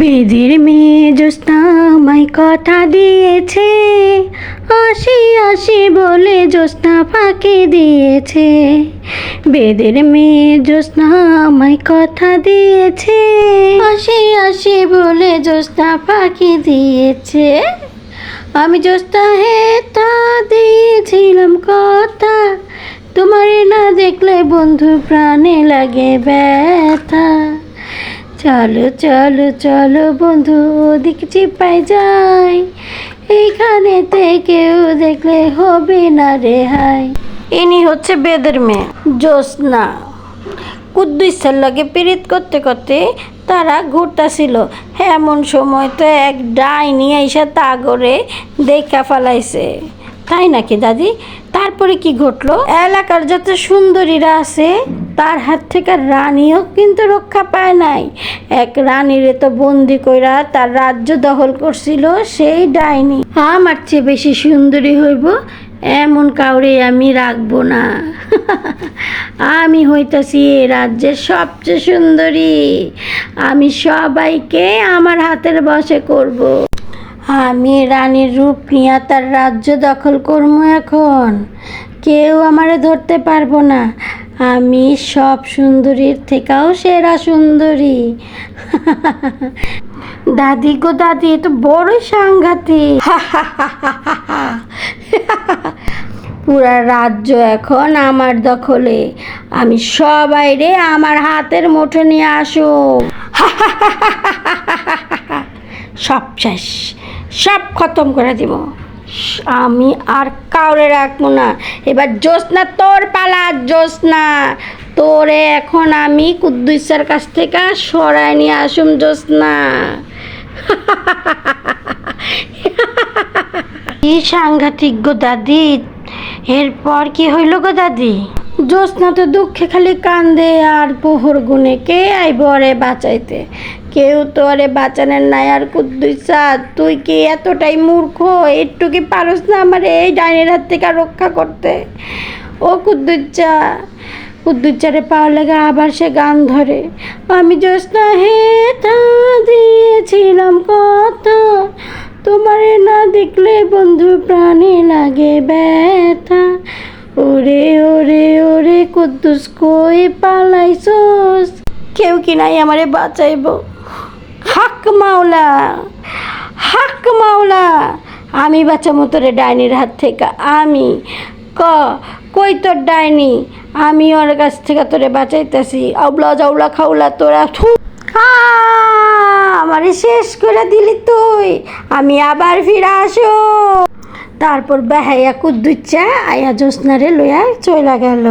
বেদের মেয়ে জ্যোৎস্না আমায় কথা দিয়েছে, আসি আসি বলে জ্যোৎস্না ফাঁকি দিয়েছে। বেদের মেয়ে জ্যোৎস্না আমায় কথা দিয়েছে, আসি আসি বলে জ্যোৎস্না ফাঁকি দিয়েছে। আমি জ্যোৎস্না তা দিয়েছিলাম কথা, তোমারে না দেখলে বন্ধু প্রাণে লাগে ব্যথা। চলো চলো চলো বন্ধু ওদিক চিপাই যাই, এইখানেতে কেউ দেখলে হবে না রেহাই। ইনি হচ্ছে বেদের মেয়ে জ্যোৎস্না। কুদ্দুসের লাগে পীড়িত করতে করতে তারা ঘুরতেছিল, এমন সময় তো এক ডাইনি আইসা তাগরে দেখা ফেলাইছে। তাই নাকি দাদি? তারপরে কি ঘটলো? এলাকার যত সুন্দরীরা আছে তার হাত থেকে রানীও কিন্তু রক্ষা পায় নাই। এক রানীরে তো বন্দি কইরা তার রাজ্য দখল করছিল সেই ডাইনি। আমার চেয়ে বেশি সুন্দরী হইব এমন কাউরে আমি রাখবো না। আমি হইতাছি এ রাজ্যের সবচেয়ে সুন্দরী, আমি সবাইকে আমার হাতের বশে করব। আমি রানীর রূপ নিয়ে তার রাজ্য দখল করবো, এখন কেউ আমারে ধরতে পারবো না। আমি সব সুন্দরীর থেকেও সেরা সুন্দরী। দাদি গো দাদি, এ তো বড়ই সাংঘাতিক। পুরা রাজ্য এখন আমার দখলে, আমি সবাইরে আমার হাতের মুঠো নিয়ে আসো। সব শেষ, সব খতম করে দিব। আমি আর কাউরে রাখবো না। এবার জ্যোৎস্না তোর পালা। জ্যোৎস্না তোরে এখন আমি কুদ্দুসের কাছ থেকে সরাই নিয়ে আসুম। জ্যোৎস্না কি সাংঘাতিক গো দাদি। এরপর কি হইল গো দাদি? জ্যোৎস্না তো দুঃখে খালি কান্দে আর পোহর গুনে কে আইব আরে বাঁচাইতে? কেউ তো আরে বাঁচানোর নাই। আর কুদ্দুসা তুই কি এতটাই মূর্খ? একটু কি পারস না আমার এই ডাইনের হাত থেকে রক্ষা করতে? ও কুদ্দুসা, কুদ্দুসারে পাওয়ার লাগে আবার সে গান ধরে। আমি জ্যোৎস্না তা দিয়েছিলাম কথা, তোমারে না দেখলে বন্ধু প্রাণে লাগে ব্যথা। ওরে ওরে ওরে কুদ্দুস কই পালাইছস? কেউ কি নাই আমারে বাঁচাইব? হাক মাওলা, হাক মাওলা, আমি বাঁচামো তোরে ডাইনির হাত থেকে। আমি কই তোর ডাইনি? আমি ওর কাছ থেকে তোরে বাঁচাইতেছি। আউলা জাউলা খাউলা তোরা আমারে শেষ করে দিলি তুই। আমি আবার ফিরে আসো। তারপর বেহাইয়া কুদ্দুসা আয়া জ্যোৎস্নারে লইয়া চইলা গেল।